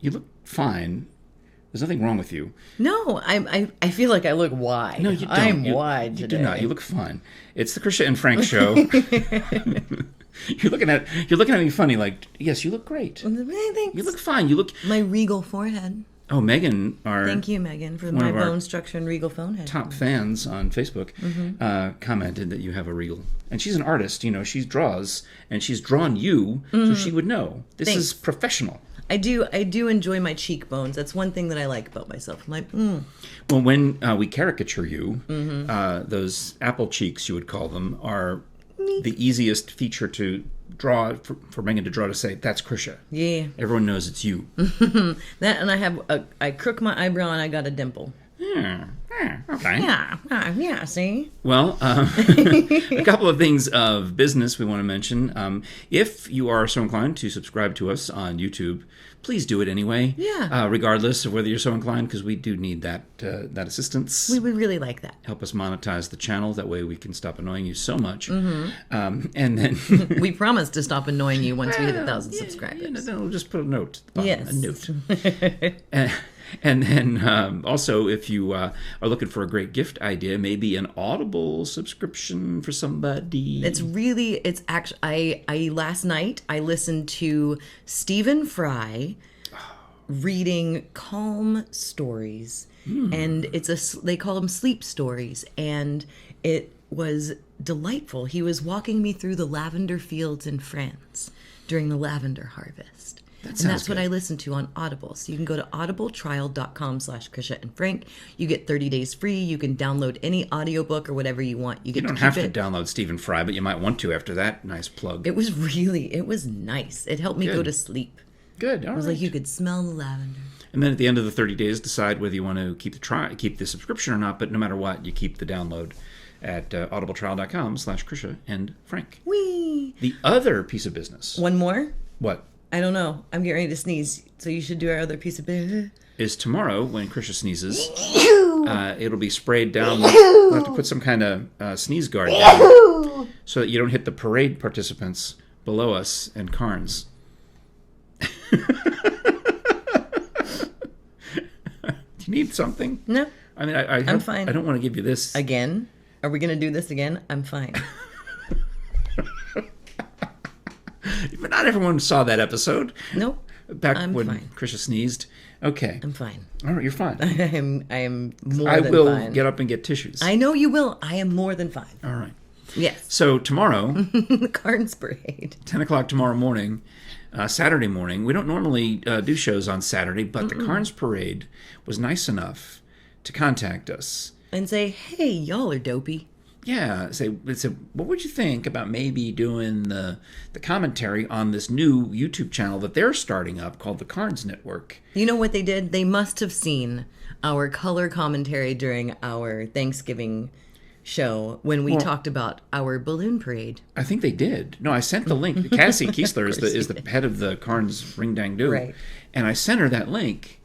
You look fine. There's nothing wrong with you. No, I feel like I look wide. No, you don't. I'm you, wide you today. do not. You look fine. It's the Krisha and Frank show. You're looking at me funny. Like, yes, you look great. Thanks. You look fine. You look. My regal forehead. Oh, Megan, Thank you, Megan, for my bone structure and regal forehead. Top fans on Facebook commented that you have a regal. And she's an artist, she draws, and she's drawn you, so she would know. This is professional. I do enjoy my cheekbones. That's one thing that I like about myself. I'm like, Well, when we caricature you, those apple cheeks, you would call them, are the easiest feature to draw for Megan to draw, to say that's Krisha. Yeah. Everyone knows it's you. That, and I crook my eyebrow and I got a dimple. Okay. Yeah, see? Well, a couple of things of business we want to mention. If you are so inclined to subscribe to us on YouTube, please do it anyway. Yeah. Regardless of whether you're so inclined, because we do need that assistance. We would really like that. Help us monetize the channel. That way we can stop annoying you so much. And then... we promise to stop annoying you once we hit 1,000 subscribers. Then we'll just put a note at the bottom. Yes. A note. And then also, if you are looking for a great gift idea, maybe an Audible subscription for somebody. It's actually, I last night I listened to Stephen Fry reading calm stories, and they call them sleep stories, and it was delightful. He was walking me through the lavender fields in France during the lavender harvest. And that's what I listen to on Audible. So you can go to audibletrial.com/Krisha and Frank. You get 30 days free. You can download any audiobook or whatever you want. You don't have to download Stephen Fry, but you might want to after that. Nice plug. It was nice. It helped me go to sleep. Good. It was like you could smell the lavender. And then at the end of the 30 days, decide whether you want to keep the subscription or not. But no matter what, you keep the download at audibletrial.com/Krisha and Frank. Whee! The other piece of business. One more? What? I don't know. I'm getting ready to sneeze, so you should do our other piece of business. Is tomorrow, when Krisha sneezes, it'll be sprayed down. We'll have to put some kind of sneeze guard down so that you don't hit the parade participants below us and Carnes. Do you need something? No. I mean, I'm fine. I don't want to give you this. Again? Are we going to do this again? I'm fine. But not everyone saw that episode. Nope. Back I'm when fine. Krisha sneezed. Okay. I'm fine. All right, you're fine. I am more than fine. I will get up and get tissues. I know you will. I am more than fine. All right. Yes. So tomorrow, the Carnes Parade. 10 o'clock tomorrow morning, Saturday morning. We don't normally do shows on Saturday, but the Carnes Parade was nice enough to contact us. And say, hey, y'all are dopey. Yeah, say, what would you think about maybe doing the commentary on this new YouTube channel that they're starting up called the Carnes Network? You know what they did? They must have seen our color commentary during our Thanksgiving show when we talked about our balloon parade. I think they did. No, I sent the link. Cassie Kiesler is the head of the Carnes Ring Dang Do. Right. And I sent her that link.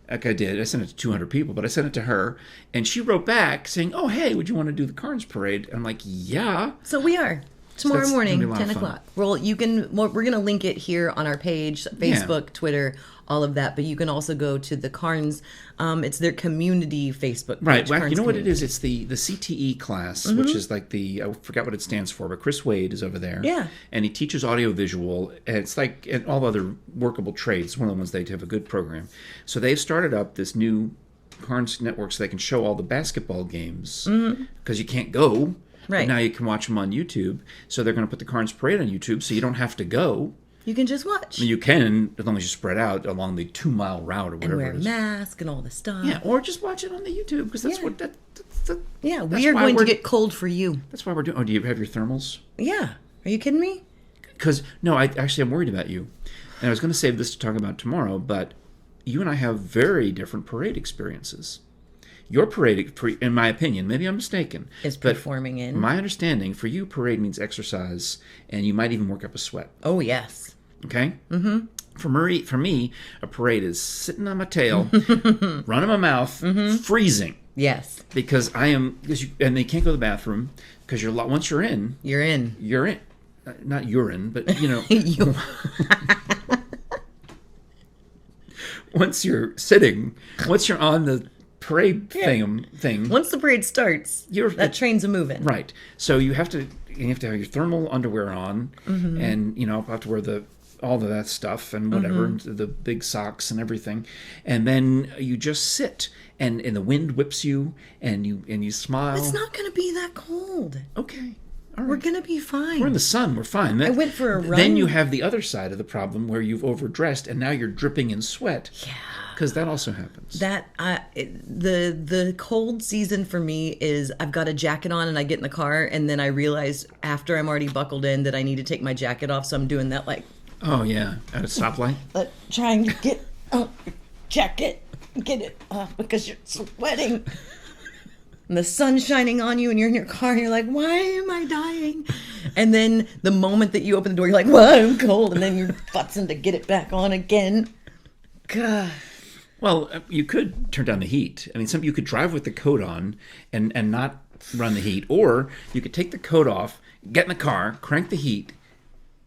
Like I did. I sent it to 200 people, but I sent it to her. And she wrote back saying, oh, hey, would you want to do the Carnes Parade? And I'm like, yeah. So we are. Tomorrow morning, 10 fun. o'clock. Well, we're going to link it here on our page, Facebook, Twitter, all of that. But you can also go to the Carnes. It's their community Facebook page. Right. Well, you know what community. it is? It's the CTE class, which is like I forgot what it stands for, but Chris Wade is over there. Yeah. And he teaches audiovisual. And it's like and all other workable trades. One of the ones they have a good program. So they've started up this new Carnes Network so they can show all the basketball games because you can't go. Right. But now you can watch them on YouTube. So they're going to put the Carnes Parade on YouTube so you don't have to go. You can just watch. I mean, you can, as long as you spread out along the 2-mile route or whatever and wear it a is. mask and all the stuff. Yeah, or just watch it on the YouTube because that's what Yeah, we are going to get cold for you. That's why we're doing. Oh, do you have your thermals? Yeah. Are you kidding me? Because no, I'm worried about you, and I was going to save this to talk about tomorrow. But you and I have very different parade experiences. Your parade, in my opinion, maybe I'm mistaken, is performing in. My understanding, for you, parade means exercise, and you might even work up a sweat. Oh yes. Okay? Mm-hmm. For me, a parade is sitting on my tail, running my mouth, freezing. Yes. Because and they can't go to the bathroom because once you're in. You're in. You're in. Not urine, but, once you're sitting, once you're on the parade thing. Once the parade starts, that train's a moving. Right. So you have to have your thermal underwear on, and have to wear all of that stuff and whatever, the big socks and everything, and then you just sit, and the wind whips you, and you smile. It's not going to be that cold. Okay. All right. We're going to be fine. We're in the sun. We're fine. I went for a run. Then you have the other side of the problem where you've overdressed and now you're dripping in sweat. Yeah. Because that also happens. The cold season for me is I've got a jacket on and I get in the car and then I realize after I'm already buckled in that I need to take my jacket off. So I'm doing that like. Oh, yeah. At a stoplight? Trying to get your jacket. Get it off because you're sweating. And the sun's shining on you and you're in your car and you're like, why am I dying? And then the moment that you open the door, you're like, what? I'm cold. And then you're futzing to get it back on again. God. Well, you could turn down the heat. I mean, you could drive with the coat on and not run the heat. Or you could take the coat off, get in the car, crank the heat,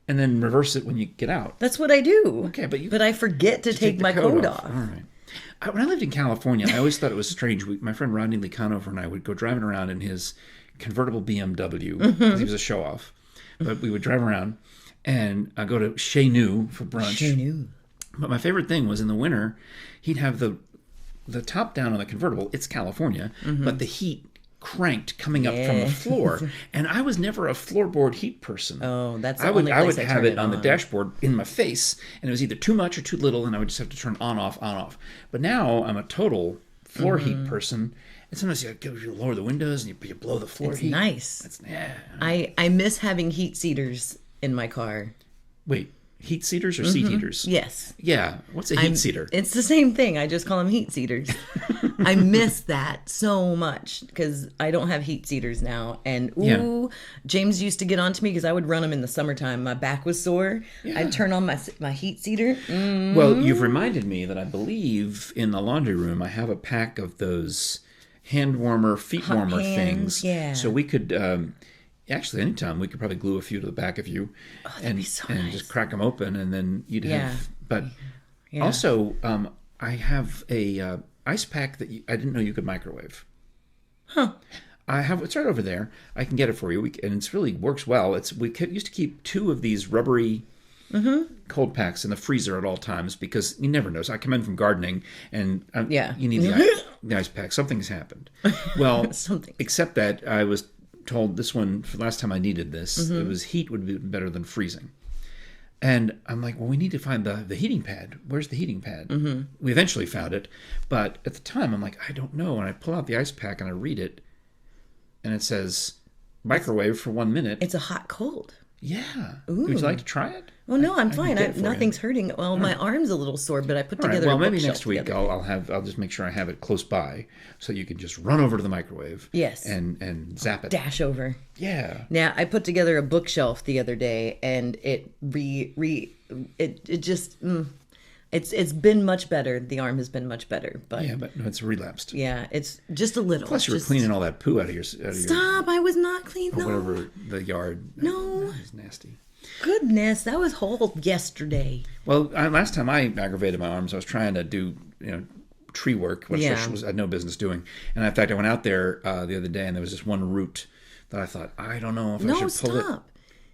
and then reverse it when you get out. That's what I do. Okay, but I forget to take my coat off. All right. When I lived in California, I always thought it was strange. My friend Rodney Lee Conover and I would go driving around in his convertible BMW because he was a show-off. But we would drive around and go to Chez Nous for brunch. Chez Nous. But my favorite thing was in the winter, he'd have the top down on the convertible. It's California, but the heat cranked coming up from the floor, and I was never a floorboard heat person. Oh, that's I would have it on the dashboard in my face, and it was either too much or too little, and I would just have to turn on off. But now I'm a total floor heat person, and sometimes you lower the windows and you blow the floor heat. Nice. I miss having heat seaters in my car. Wait. Heat seaters or seat heaters? Yes. Yeah. What's a heat seater? It's the same thing. I just call them heat seaters. I miss that so much because I don't have heat seaters now. And James used to get on to me because I would run them in the summertime. My back was sore. Yeah. I'd turn on my heat seater. Well, you've reminded me that I believe in the laundry room I have a pack of those hand warmer, feet warmer things. Yeah. So we could... Actually, anytime we could probably glue a few to the back of you, and just crack them open, and then you'd have. But also, I have a ice pack that I didn't know you could microwave. Huh. It's right over there. I can get it for you, and it really works well. We used to keep 2 of these rubbery cold packs in the freezer at all times because you never know. So I come in from gardening, and you need the ice pack. Something's happened. Well, except that I was told this one for the last time I needed this, it was heat would be better than freezing. And I'm like, well, we need to find the heating pad. Where's the heating pad? We eventually found it. But at the time, I'm like, I don't know. And I pull out the ice pack and I read it. And it says, microwave for 1 minute. It's a hot cold. Yeah. Ooh. Would you like to try it? Well, no, I'm fine. Nothing's hurting. Well, my arm's a little sore, but I put together Well, a maybe bookshelf next week I'll just make sure I have it close by so you can just run over to the microwave. Yes. And zap it. Dash over. Yeah. Now, I put together a bookshelf the other day, and it just it's been much better. The arm has been much better, but it's relapsed. Yeah, it's just a little. Plus, you were cleaning all that poo out of your Stop! I was not cleaning. Or whatever the yard. No, that was nasty. Goodness, that was whole yesterday. Well, last time I aggravated my arms, I was trying to do tree work, which I had no business doing. And in fact, I went out there the other day, and there was this one root that I thought, I don't know if I should pull it.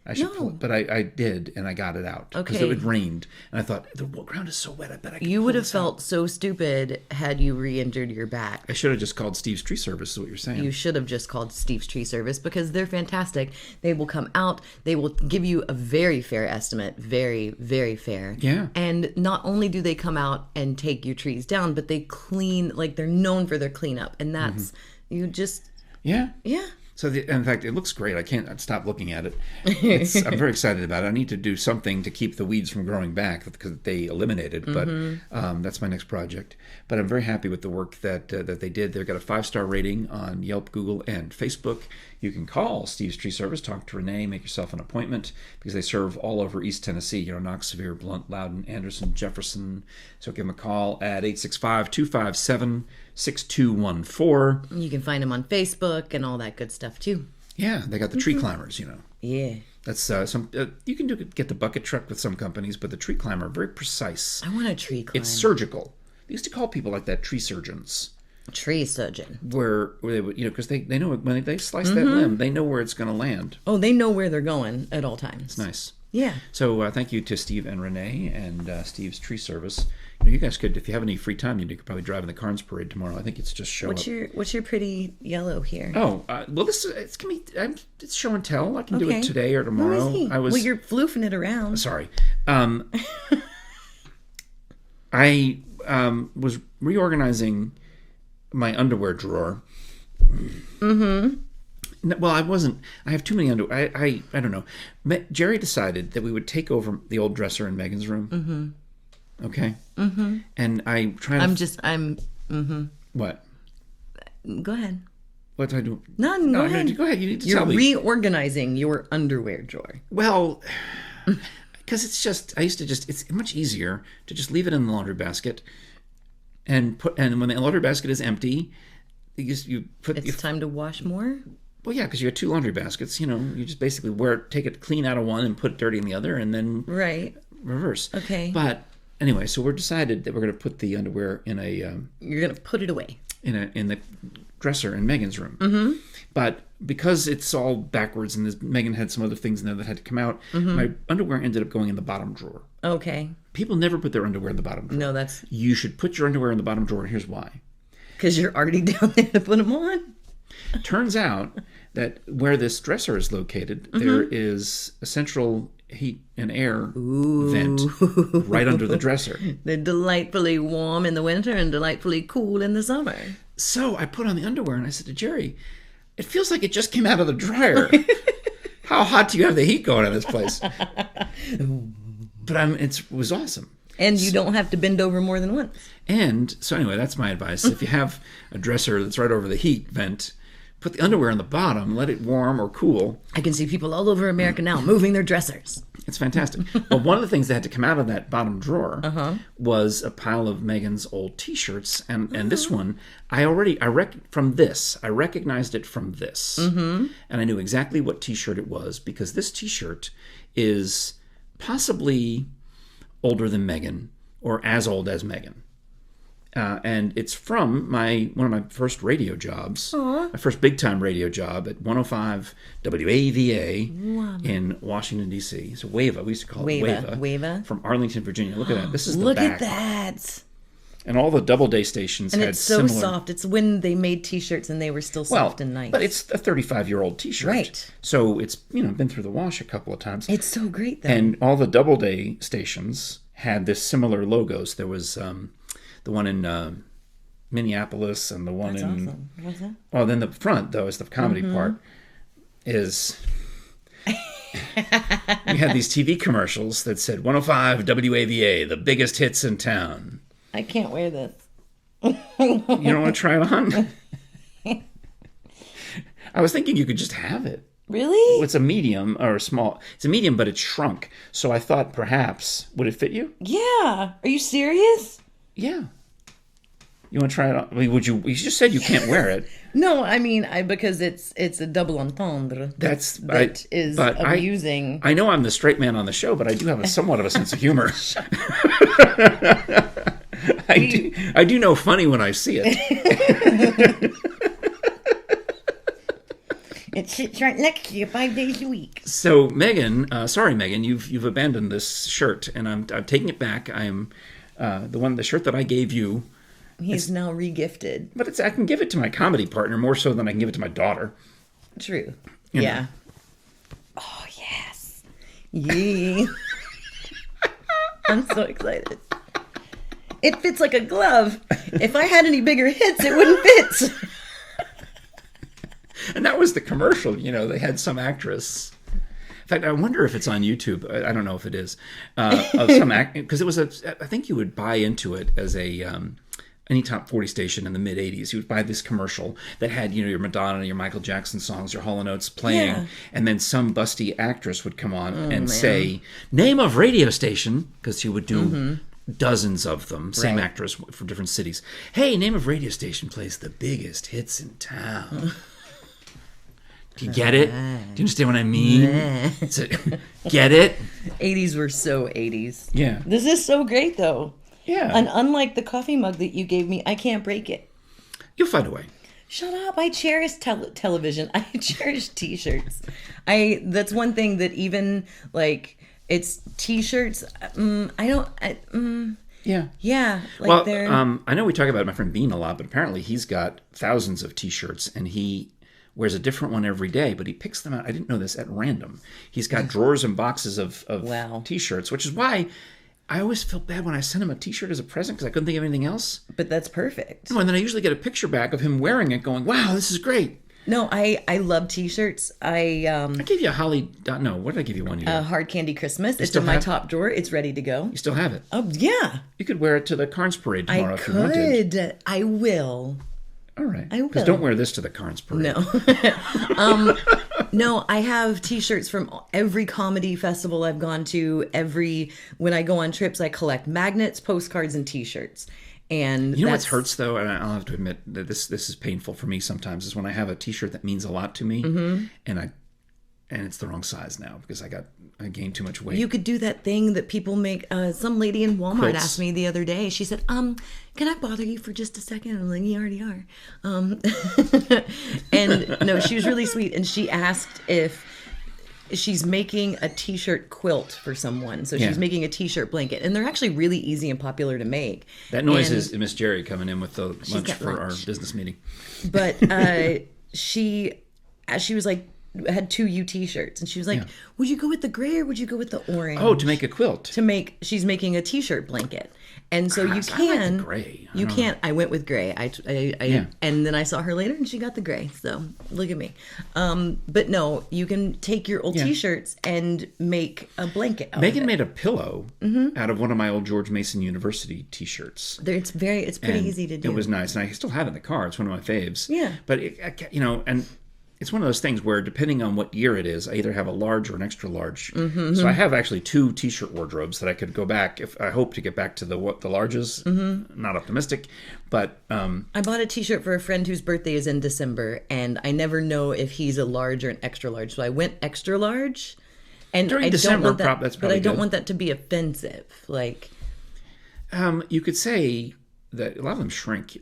I should pull it, but I did, and I got it out because it rained, and I thought the ground is so wet. I bet I could. You would have felt so stupid had you re-injured your back. I should have just called Steve's Tree Service. Is what you're saying? You should have just called Steve's Tree Service because they're fantastic. They will come out. They will give you a very fair estimate, very, very fair. Yeah. And not only do they come out and take your trees down, but they clean. Like they're known for their cleanup, and that's you just. Yeah. Yeah. So, in fact, it looks great. I can't stop looking at it. I'm very excited about it. I need to do something to keep the weeds from growing back because they eliminated. But that's my next project. But I'm very happy with the work that they did. They've got a 5-star rating on Yelp, Google, and Facebook. You can call Steve's Tree Service, talk to Renee, make yourself an appointment because they serve all over East Tennessee. Knox, Sevier, Blount, Loudon, Anderson, Jefferson. So give them a call at 865-257-6214. You can find them on Facebook and all that good stuff too. Yeah, they got the tree climbers, Yeah. That's some. You can get the bucket truck with some companies, but the tree climber very precise. I want a tree climber. It's surgical. they used to call people like that tree surgeons. Tree surgeon. Where they would, because they know when they slice that limb, they know where it's going to land. Oh, they know where they're going at all times. It's nice. Yeah. So thank you to Steve and Renee and Steve's Tree Service. You guys could, if you have any free time, you could probably drive in the Carnes Parade tomorrow. I think it's just show up. What's your pretty yellow here? Oh, well, it's gonna be it's show and tell. I can do it today or tomorrow. Well, you're floofing it around. Sorry. I was reorganizing my underwear drawer. Mm-hmm. No, well, I wasn't. I have too many underwear. I don't know. Jerry decided that we would take over the old dresser in Megan's room. Mm-hmm. Okay. Mm-hmm. And I try to. Mm-hmm. What? Go ahead. What do I do? No, go ahead. No, go ahead. You need to You're tell me. reorganizing your underwear drawer. Well, because I used to it's much easier to just leave it in the laundry basket, and when the laundry basket is empty, you put. It's time to wash more. Well, yeah, because you have two laundry baskets. You just basically take it clean out of one and put dirty in the other, and then reverse. Okay. But anyway, so we're decided that we're going to put the underwear in a. You're going to put it away in the dresser in Megan's room. Mm-hmm. But because it's all backwards and Megan had some other things in there that had to come out, my underwear ended up going in the bottom drawer. Okay. People never put their underwear in the bottom drawer. No, You should put your underwear in the bottom drawer, and here's why. Because you're already down there to put them on. Turns out that where this dresser is located, there is a central heat and air vent right under the dresser. They're delightfully warm in the winter and delightfully cool in the summer. So I put on the underwear and I said to Jerry, it feels like it just came out of the dryer. How hot do you have the heat going in this place? But it was awesome. And you don't have to bend over more than once. And so anyway, that's my advice. If you have a dresser that's right over the heat vent, put the underwear on the bottom, let it warm or cool. I can see people all over America now moving their dressers. It's fantastic. Well, one of the things that had to come out of that bottom drawer was a pile of Megan's old T-shirts, and this one I recognized it from this, and I knew exactly what T-shirt it was because this T-shirt is possibly older than Megan or as old as Megan. And it's from one of my first radio jobs, my first big-time radio job at 105 WAVA in Washington, D.C. So WAVA, we used to call it WAVA. From Arlington, Virginia. Look at that. This is the back. Look at that. And all the Doubleday stations and had it's so soft. It's when they made T-shirts and they were still soft and nice. But it's a 35-year-old T-shirt. Right. So it's been through the wash a couple of times. It's so great, though. And all the Doubleday stations had this similar logos. There was... the one in Minneapolis and the one That's in... awesome. What's that? Well, then the front, though, is the comedy part, is... we had these TV commercials that said 105 WAVA, the biggest hits in town. I can't wear this. You don't want to try it on? I was thinking you could just have it. Really? It's a medium or a small. It's a medium, but it's shrunk. So I thought perhaps, would it fit you? Yeah. Are you serious? Yeah. You want to try it on? I mean, would you? You just said you can't wear it. No, I mean, because it's a double entendre. That is amusing. I know I'm the straight man on the show, but I do have somewhat of a sense of humor. I do know funny when I see it. It sits right next to you 5 days a week. So Megan, Megan, you've abandoned this shirt, and I'm taking it back. I'm the shirt that I gave you. He's now regifted. But I can give it to my comedy partner more so than I can give it to my daughter. True. You yeah. know. Oh, yes. Yeah. I'm so excited. It fits like a glove. If I had any bigger hits, it wouldn't fit. And that was the commercial. They had some actress. In fact, I wonder if it's on YouTube. I don't know if it is. Of some because it was I think you would buy into it as any top 40 station in the mid 80s. You would buy this commercial that had your Madonna, your Michael Jackson songs, your Hall & Oates playing, and then some busty actress would come on and say name of radio station, because she would do dozens of them, same actress for different cities. Hey, name of radio station plays the biggest hits in town. Do you get it? Do you understand what I mean? Get it? 80s were so 80s. Yeah. This is so great, though. Yeah. And unlike the coffee mug that you gave me, I can't break it. You'll find a way. Shut up. I cherish television. I cherish t-shirts. That's one thing that even like it's t-shirts. Yeah. Yeah. Like Well, they're I know we talk about my friend Bean a lot, but apparently he's got thousands of T-shirts, and he wears a different one every day, but he picks them out. I didn't know this, at random. He's got drawers and boxes of Wow. T-shirts, which is why I always felt bad when I sent him a T-shirt as a present because I couldn't think of anything else. but that's perfect. Oh, and then I usually get a picture back of him wearing it going, wow, this is great. No, I love t-shirts. I gave you a Holly... No, what did I give you one year? Hard Candy Christmas. It's still in my have- top drawer. It's ready to go. You still have it. Oh, yeah. You could wear it to the Carnes Parade tomorrow I if you wanted. could. I will. All right. I Because will. don't wear this to the Carnes Parade. No. No, I have t-shirts from every comedy festival I've gone to. When I go on trips, I collect magnets, postcards, and t-shirts. And You know what hurts though, and I'll have to admit that this is painful for me sometimes, is when I have a T-shirt that means a lot to me, and it's the wrong size now because I gained too much weight. You could do that thing that people make. Some lady in Walmart Quilts. asked me the other day. She said, "Can I bother you for just a second?" I'm like, "You already are." And no, she was really sweet, and she asked if she's making a t-shirt quilt for someone. So she's Yeah. making a t-shirt blanket, and they're actually really easy and popular to make. That noise And- is Miss Jerry coming in with the lunch got for our lunch. business meeting. But she was like, had 2 U t-shirts, and she was like, Yeah. "Would you go with the gray or would you go with the orange?" Oh, to make a quilt. She's making a t-shirt blanket, and so you I like the can gray. I you don't can't. I went with gray. Yeah. And then I saw her later, and she got the gray. So look at me. But no, you can take your old Yeah. t-shirts and make a blanket out Megan of it. made a pillow out of one of my old George Mason University T-shirts. It's pretty And easy to do. It was nice, and I still have it in the car. It's one of my faves. Yeah. But and it's one of those things where depending on what year it is, I either have a large or an extra large. So I have actually 2 T-shirt wardrobes that I could go back if I hope to get back to the larges. Not optimistic, but I bought a t-shirt for a friend whose birthday is in December, and I never know if he's a large or an extra large. So I went extra large. And During I December, don't want that, that's but probably I don't good. want that to be offensive. Like, you could say that a lot of them shrink.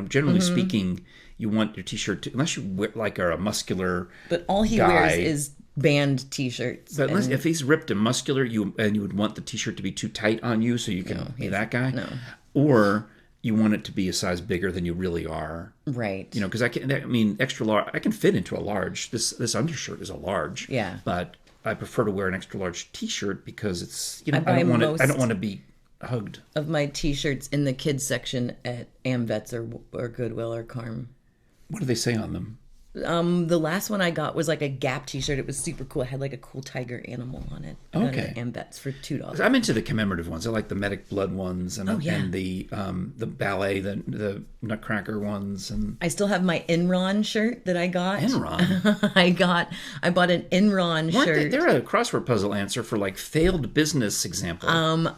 Generally speaking, you want your T-shirt to, unless you are a muscular. but all he guy. wears is band t-shirts. But unless, and- if he's ripped and muscular, you would want the T-shirt to be too tight on you, so you can be that guy. no. Or you want it to be a size bigger than you really are. right. Because extra large. I can fit into a large. This undershirt is a large. Yeah. But I prefer to wear an extra large T-shirt because it's I buy I don't most- want to be hugged. of my t-shirts in the kids section at AmVets or Goodwill or Carm. What do they say on them? The last one I got was like a Gap t-shirt. It was super cool. It had like a cool tiger animal on it. I got it Okay. at AmVets for $2. I'm into the commemorative ones. I like the Medic Blood ones and, yeah. and the ballet, the Nutcracker ones, and I still have my Enron shirt that I got. Enron. I bought an Enron Weren't shirt. they're a crossword puzzle answer for like failed business example.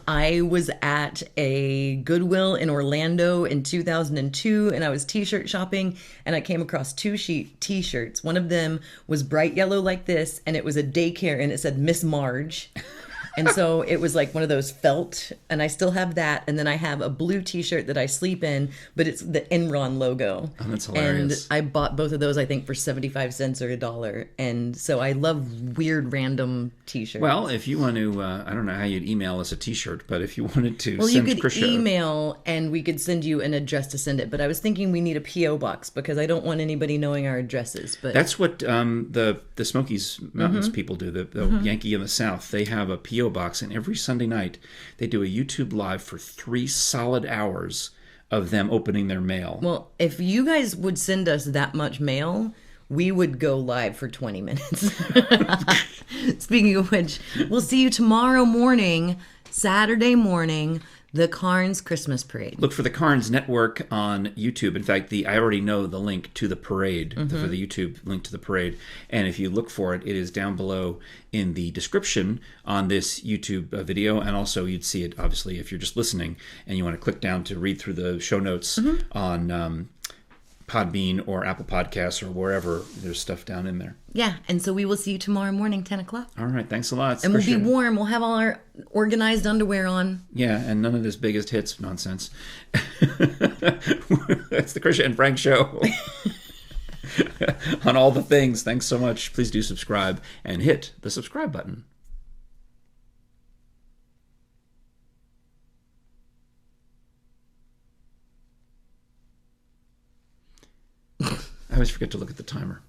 I was at a Goodwill in Orlando in 2002, and I was t-shirt shopping, and I came across 2 t-shirts. One of them was bright yellow like this, and it was a daycare, and it said Miss Marge. And so it was like one of those felt, and I still have that. And then I have a blue t-shirt that I sleep in, but it's the Enron logo. Oh, that's hilarious. And I bought both of those, I think, for 75 cents or $1. And so I love weird random t-shirts. Well, if you want to, I don't know how you'd email us a T-shirt, but if you wanted to Well, you send could Krisha, email and we could send you an address to send it. But I was thinking we need a P.O. box because I don't want anybody knowing our addresses. But that's what the Smokies Mountains Mm-hmm. people do. The Yankee in the South, they have a P.O. box, and every Sunday night they do a YouTube live for 3 solid hours of them opening their mail. well, if you guys would send us that much mail, we would go live for 20 minutes. Speaking of which, we'll see you tomorrow morning, Saturday morning, the Carnes Christmas Parade. Look for the Carnes Network on YouTube. In fact, I already know the link to the parade, for the YouTube link to the parade. And if you look for it, it is down below in the description on this YouTube video. And also you'd see it, obviously, if you're just listening and you want to click down to read through the show notes on Podbean or Apple Podcasts or wherever. There's stuff down in there. Yeah, and so we will see you tomorrow morning, 10 o'clock. All right, thanks a lot. And we'll be warm. We'll have all our organized underwear on. Yeah, and none of this biggest hits nonsense. That's the Krisha and Frank Show. On all the things. Thanks so much. Please do subscribe and hit the subscribe button. I always forget to look at the timer.